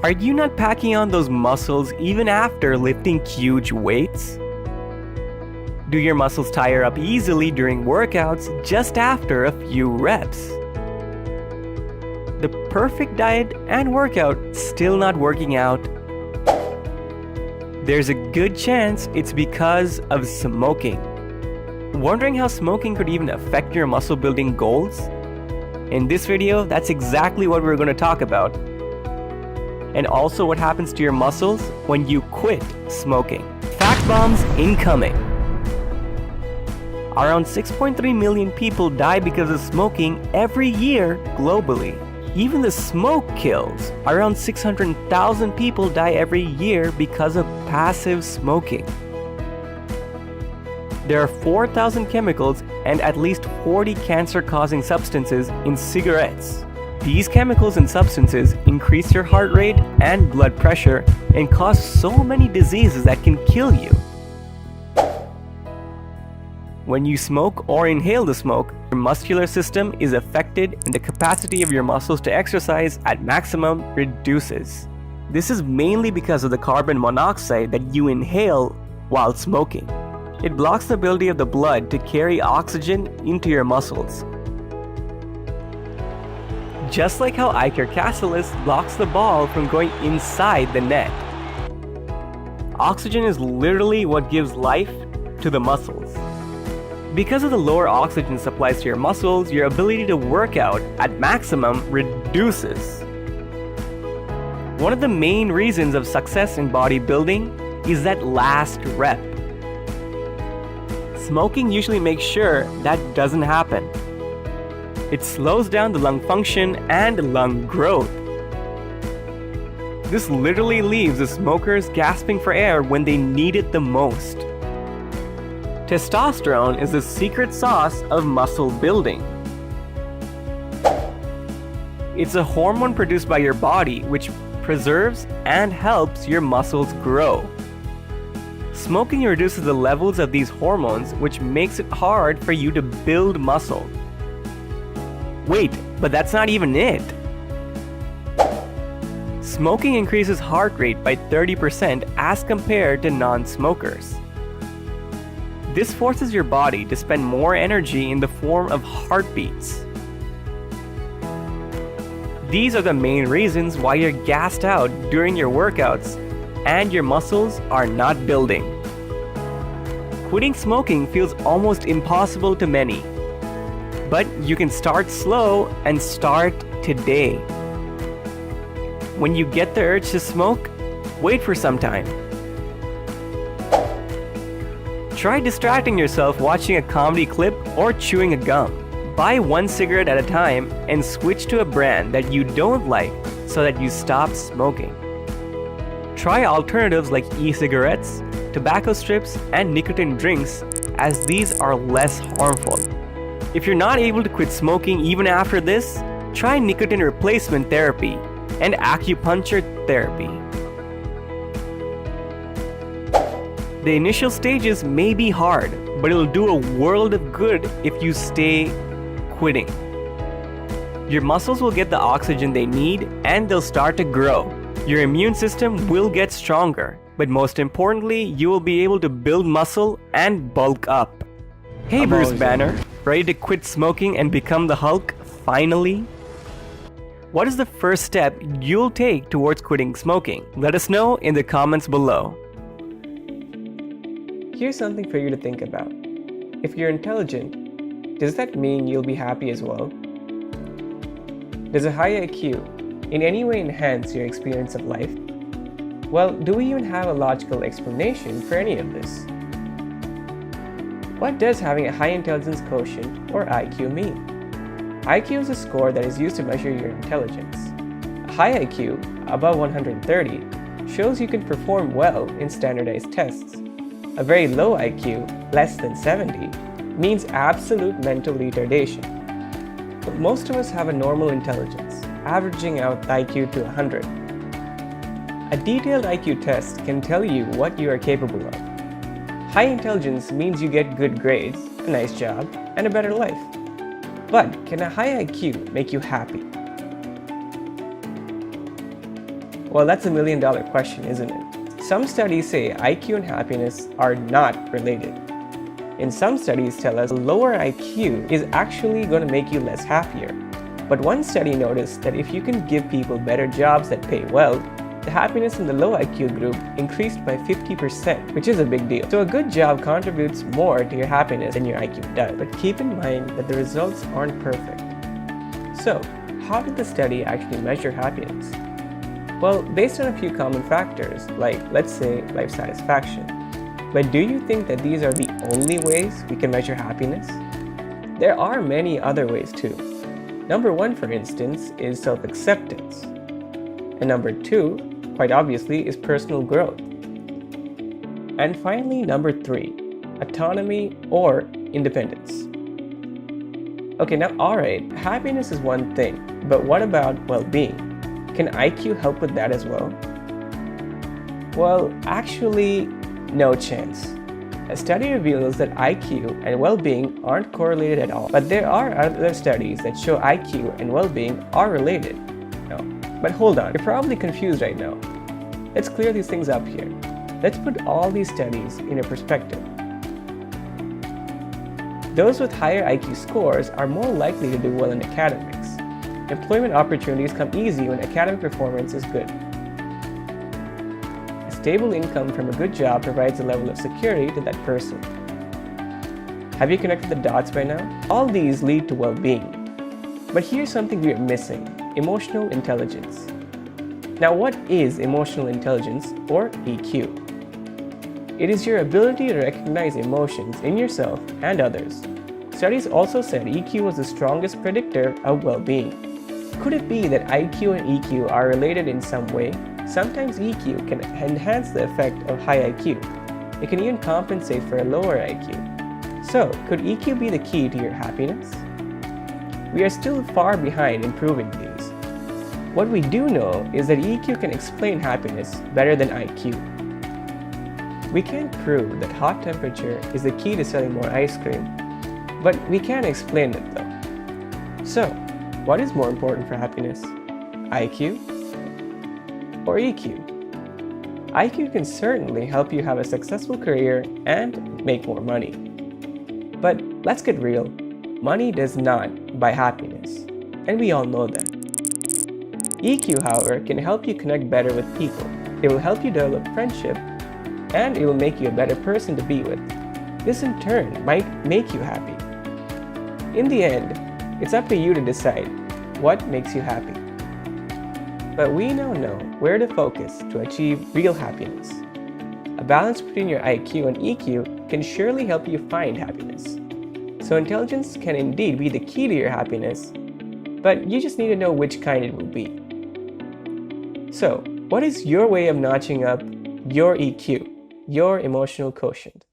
Are you not packing on those muscles even after lifting huge weights? Do your muscles tire up easily during workouts just after a few reps? The perfect diet and workout still not working out? There's a good chance it's because of smoking. Wondering how smoking could even affect your muscle building goals? In this video, that's exactly what we're going to talk about. And also what happens to your muscles when you quit smoking. Fact bombs incoming. Around 6.3 million people die because of smoking every year globally. Even the smoke kills. Around 600,000 people die every year because of passive smoking. There are 4,000 chemicals and at least 40 cancer-causing substances in cigarettes. These chemicals and substances increase your heart rate and blood pressure and cause so many diseases that can kill you. When you smoke or inhale the smoke, your muscular system is affected and the capacity of your muscles to exercise at maximum reduces. This is mainly because of the carbon monoxide that you inhale while smoking. It blocks the ability of the blood to carry oxygen into your muscles. Just like how Iker Casillas blocks the ball from going inside the net. Oxygen is literally what gives life to the muscles. Because of the lower oxygen supplies to your muscles, your ability to work out at maximum reduces. One of the main reasons of success in bodybuilding is that last rep. Smoking usually makes sure that doesn't happen. It slows down the lung function and lung growth. This literally leaves the smokers gasping for air when they need it the most. Testosterone is the secret sauce of muscle building. It's a hormone produced by your body which preserves and helps your muscles grow. Smoking reduces the levels of these hormones, which makes it hard for you to build muscle. Wait, but that's not even it. Smoking increases heart rate by 30% as compared to non-smokers. This forces your body to spend more energy in the form of heartbeats. These are the main reasons why you're gassed out during your workouts and your muscles are not building. Quitting smoking feels almost impossible to many. But you can start slow and start today. When you get the urge to smoke, wait for some time. Try distracting yourself watching a comedy clip or chewing a gum. Buy one cigarette at a time and switch to a brand that you don't like so that you stop smoking. Try alternatives like e-cigarettes, tobacco strips, and nicotine drinks, as these are less harmful. If you're not able to quit smoking even after this, try nicotine replacement therapy and acupuncture therapy. The initial stages may be hard, but it'll do a world of good if you stay quitting. Your muscles will get the oxygen they need and they'll start to grow. Your immune system will get stronger, but most importantly, you will be able to build muscle and bulk up. Hey Bruce Banner, ready to quit smoking and become the Hulk finally? What is the first step you'll take towards quitting smoking? Let us know in the comments below. Here's something for you to think about. If you're intelligent, does that mean you'll be happy as well? Does a high IQ in any way enhance your experience of life? Well, do we even have a logical explanation for any of this? What does having a high intelligence quotient or IQ mean? IQ is a score that is used to measure your intelligence. A high IQ, above 130, shows you can perform well in standardized tests. A very low IQ, less than 70, means absolute mental retardation. But most of us have a normal intelligence, averaging out IQ to 100. A detailed IQ test can tell you what you are capable of. High intelligence means you get good grades, a nice job, and a better life. But can a high IQ make you happy? Well, that's a million-dollar question, isn't it? Some studies say IQ and happiness are not related. And some studies tell us a lower IQ is actually going to make you less happier. But one study noticed that if you can give people better jobs that pay well, the happiness in the low IQ group increased by 50%, which is a big deal. So a good job contributes more to your happiness than your IQ does. But keep in mind that the results aren't perfect. So, how did the study actually measure happiness? Well, based on a few common factors, like, let's say, life satisfaction. But do you think that these are the only ways we can measure happiness? There are many other ways too. Number one, for instance, is self-acceptance. And number two, quite obviously, is personal growth. And finally, number three, autonomy or independence. Okay, now alright, happiness is one thing, but what about well-being? Can IQ help with that as well? Well, actually, no chance. A study reveals that IQ and well-being aren't correlated at all, but there are other studies that show IQ and well-being are related. No, but hold on, you're probably confused right now. Let's clear these things up here. Let's put all these studies in a perspective. Those with higher IQ scores are more likely to do well in academics. Employment opportunities come easy when academic performance is good. A stable income from a good job provides a level of security to that person. Have you connected the dots by now? All these lead to well-being. But here's something we are missing: emotional intelligence. Now, what is emotional intelligence, or EQ? It is your ability to recognize emotions in yourself and others. Studies also said EQ was the strongest predictor of well-being. Could it be that IQ and EQ are related in some way? Sometimes EQ can enhance the effect of high IQ. It can even compensate for a lower IQ. So, could EQ be the key to your happiness? We are still far behind in proving these. What we do know is that EQ can explain happiness better than IQ. We can't prove that hot temperature is the key to selling more ice cream, but we can explain it though. So, what is more important for happiness? IQ or EQ? IQ can certainly help you have a successful career and make more money. But let's get real, money does not buy happiness, and we all know that. EQ, however, can help you connect better with people. It will help you develop friendship, and it will make you a better person to be with. This in turn might make you happy. In the end, it's up to you to decide what makes you happy. But we now know where to focus to achieve real happiness. A balance between your IQ and EQ can surely help you find happiness. So intelligence can indeed be the key to your happiness, but you just need to know which kind it will be. So, what is your way of notching up your EQ, your emotional quotient?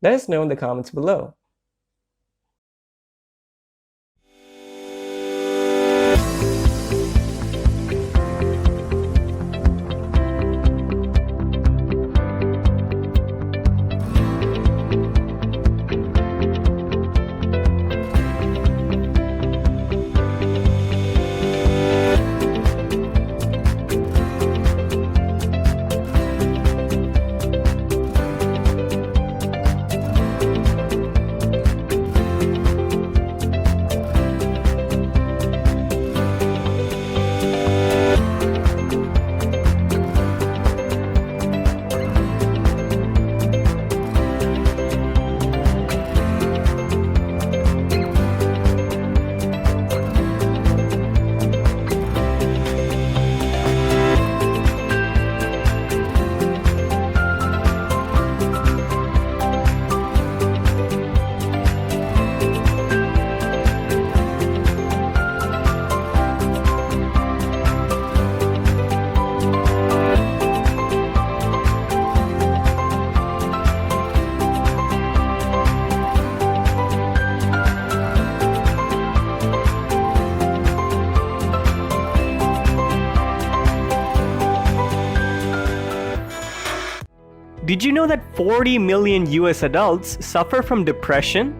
Let us know in the comments below. Did you know that 40 million US adults suffer from depression?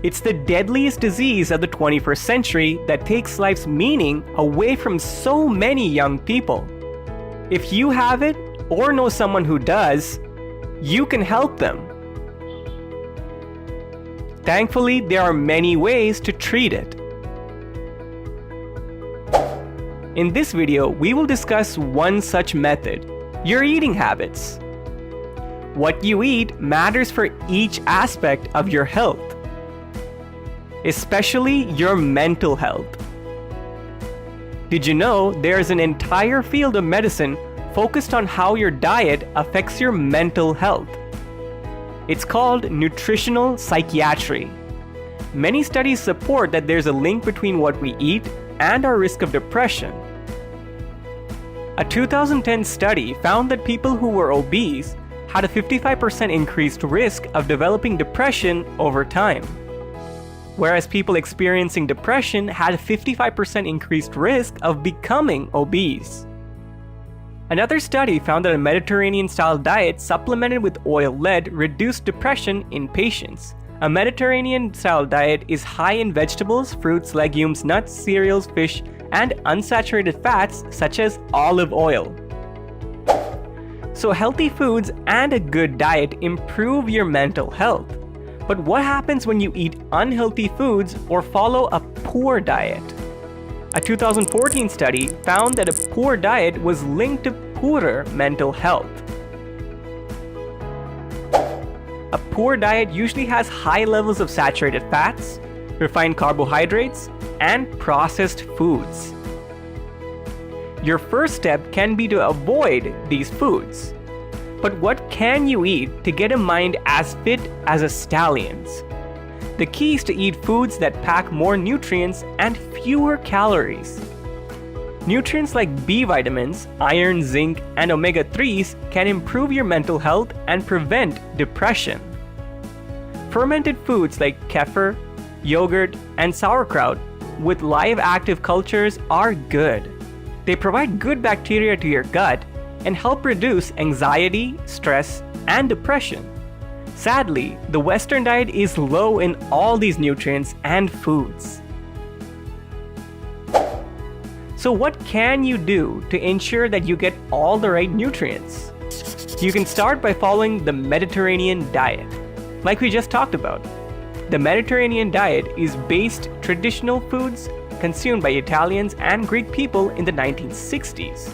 It's the deadliest disease of the 21st century that takes life's meaning away from so many young people. If you have it or know someone who does, you can help them. Thankfully, there are many ways to treat it. In this video, we will discuss one such method: your eating habits. What you eat matters for each aspect of your health, especially your mental health. Did you know there's an entire field of medicine focused on how your diet affects your mental health? It's called nutritional psychiatry. Many studies support that there's a link between what we eat and our risk of depression. A 2010 study found that people who were obese had a 55% increased risk of developing depression over time, whereas people experiencing depression had a 55% increased risk of becoming obese. Another study found that a Mediterranean-style diet supplemented with oil-led reduced depression in patients. A Mediterranean-style diet is high in vegetables, fruits, legumes, nuts, cereals, fish, and unsaturated fats such as olive oil. So healthy foods and a good diet improve your mental health. But what happens when you eat unhealthy foods or follow a poor diet? A 2014 study found that a poor diet was linked to poorer mental health. A poor diet usually has high levels of saturated fats, refined carbohydrates, and processed foods. Your first step can be to avoid these foods. But what can you eat to get a mind as fit as a stallion's? The key is to eat foods that pack more nutrients and fewer calories. Nutrients like B vitamins, iron, zinc, and omega-3s can improve your mental health and prevent depression. Fermented foods like kefir, yogurt, and sauerkraut with live active cultures are good. They provide good bacteria to your gut and help reduce anxiety, stress, and depression. Sadly, the Western diet is low in all these nutrients and foods. So what can you do to ensure that you get all the right nutrients? You can start by following the Mediterranean diet, like we just talked about. The Mediterranean diet is based traditional foods consumed by Italians and Greek people in the 1960s.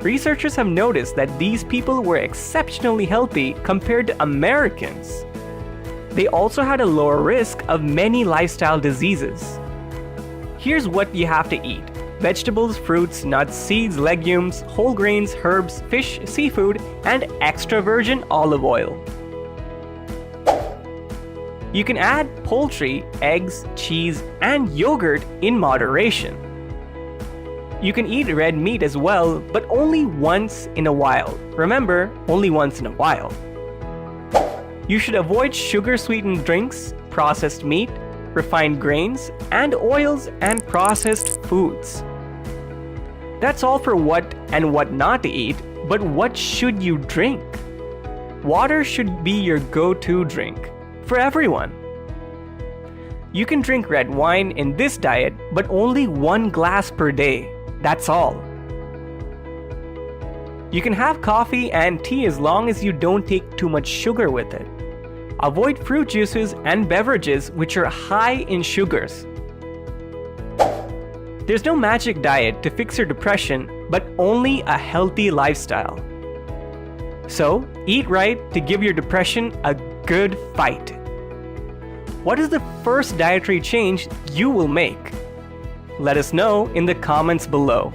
Researchers have noticed that these people were exceptionally healthy compared to Americans. They also had a lower risk of many lifestyle diseases. Here's what you have to eat: vegetables, fruits, nuts, seeds, legumes, whole grains, herbs, fish, seafood, and extra virgin olive oil. You can add poultry, eggs, cheese, and yogurt in moderation. You can eat red meat as well, but only once in a while. Remember, only once in a while. You should avoid sugar-sweetened drinks, processed meat, refined grains, and oils and processed foods. That's all for what and what not to eat, but what should you drink? Water should be your go-to drink for everyone. You can drink red wine in this diet, but only 1 glass per day. That's all. You can have coffee and tea as long as you don't take too much sugar with it. Avoid fruit juices and beverages which are high in sugars. There's no magic diet to fix your depression, but only a healthy lifestyle. So, eat right to give your depression a good fight. What is the first dietary change you will make? Let us know in the comments below.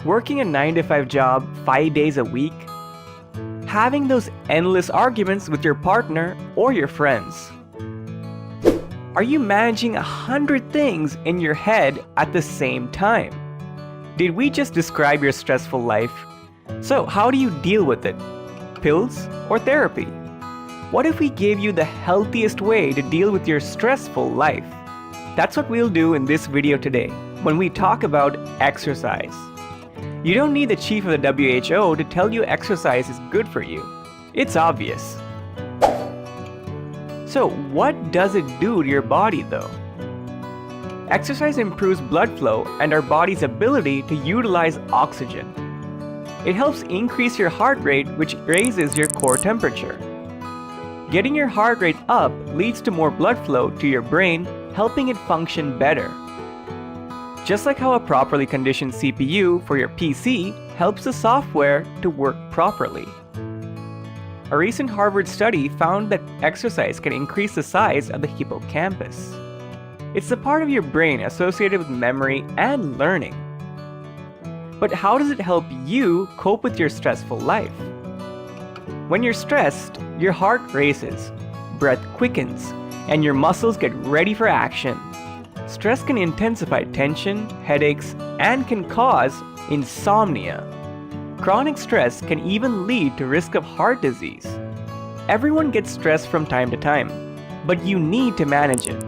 Working a 9-to-5 job 5 days a week? Having those endless arguments with your partner or your friends? Are you managing 100 things in your head at the same time? Did we just describe your stressful life? So how do you deal with it? Pills or therapy? What if we gave you the healthiest way to deal with your stressful life? That's what we'll do in this video today when we talk about exercise. You don't need the chief of the WHO to tell you exercise is good for you. It's obvious. So what what does it do to your body though? Exercise improves blood flow and our body's ability to utilize oxygen. It helps increase your heart rate, which raises your core temperature. Getting your heart rate up leads to more blood flow to your brain, helping it function better. Just like how a properly conditioned CPU for your PC helps the software to work properly. A recent Harvard study found that exercise can increase the size of the hippocampus. It's the part of your brain associated with memory and learning. But how does it help you cope with your stressful life? When you're stressed, your heart races, breath quickens, and your muscles get ready for action. Stress can intensify tension, headaches, and can cause insomnia. Chronic stress can even lead to risk of heart disease. Everyone gets stressed from time to time, but you need to manage it.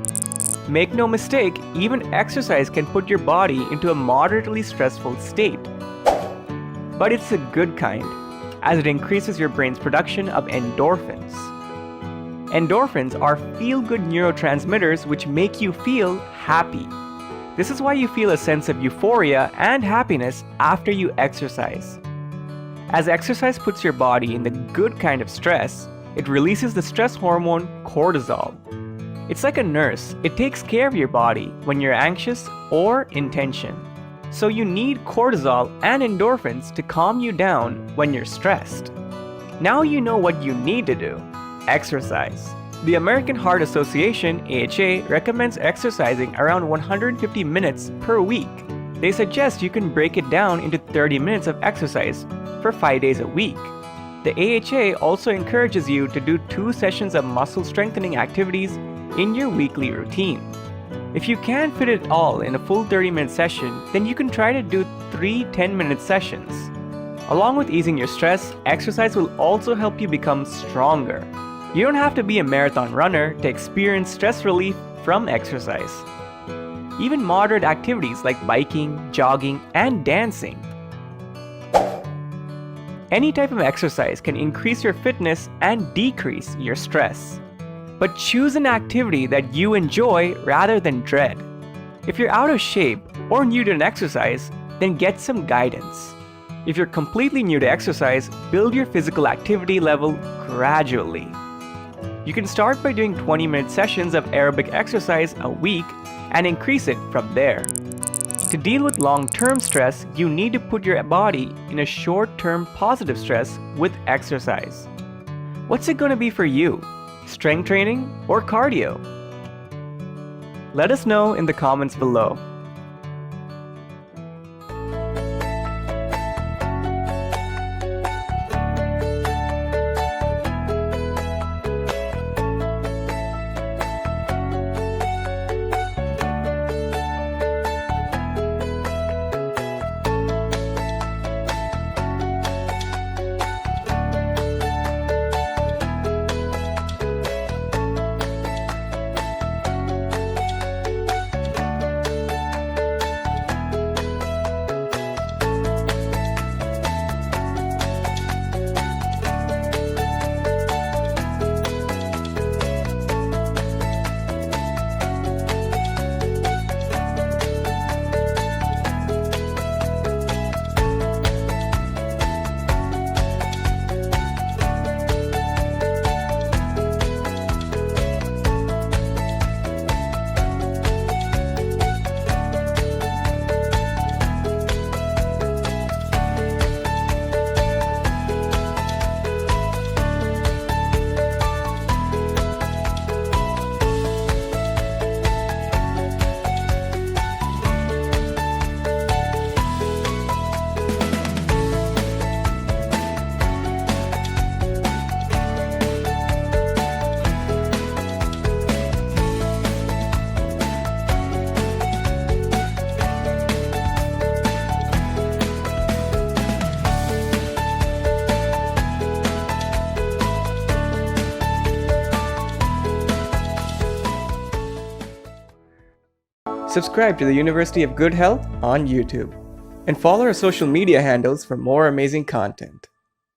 Make no mistake, even exercise can put your body into a moderately stressful state. But it's a good kind, as it increases your brain's production of endorphins. Endorphins are feel-good neurotransmitters which make you feel happy. This is why you feel a sense of euphoria and happiness after you exercise. As exercise puts your body in the good kind of stress, it releases the stress hormone cortisol. It's like a nurse, it takes care of your body when you're anxious or in tension. So you need cortisol and endorphins to calm you down when you're stressed. Now you know what you need to do. Exercise. The American Heart Association, AHA, recommends exercising around 150 minutes per week. They suggest you can break it down into 30 minutes of exercise for 5 days a week. The AHA also encourages you to do 2 sessions of muscle strengthening activities in your weekly routine. If you can't fit it all in a full 30-minute session, then you can try to do 3 10-minute sessions. Along with easing your stress, exercise will also help you become stronger. You don't have to be a marathon runner to experience stress relief from exercise. Even moderate activities like biking, jogging, and dancing. Any type of exercise can increase your fitness and decrease your stress. But choose an activity that you enjoy rather than dread. If you're out of shape or new to an exercise, then get some guidance. If you're completely new to exercise, build your physical activity level gradually. You can start by doing 20-minute sessions of aerobic exercise a week and increase it from there. To deal with long-term stress, you need to put your body in a short-term positive stress with exercise. What's it going to be for you? Strength training or cardio? Let us know in the comments below. Subscribe to the University of Good Health on YouTube and follow our social media handles for more amazing content.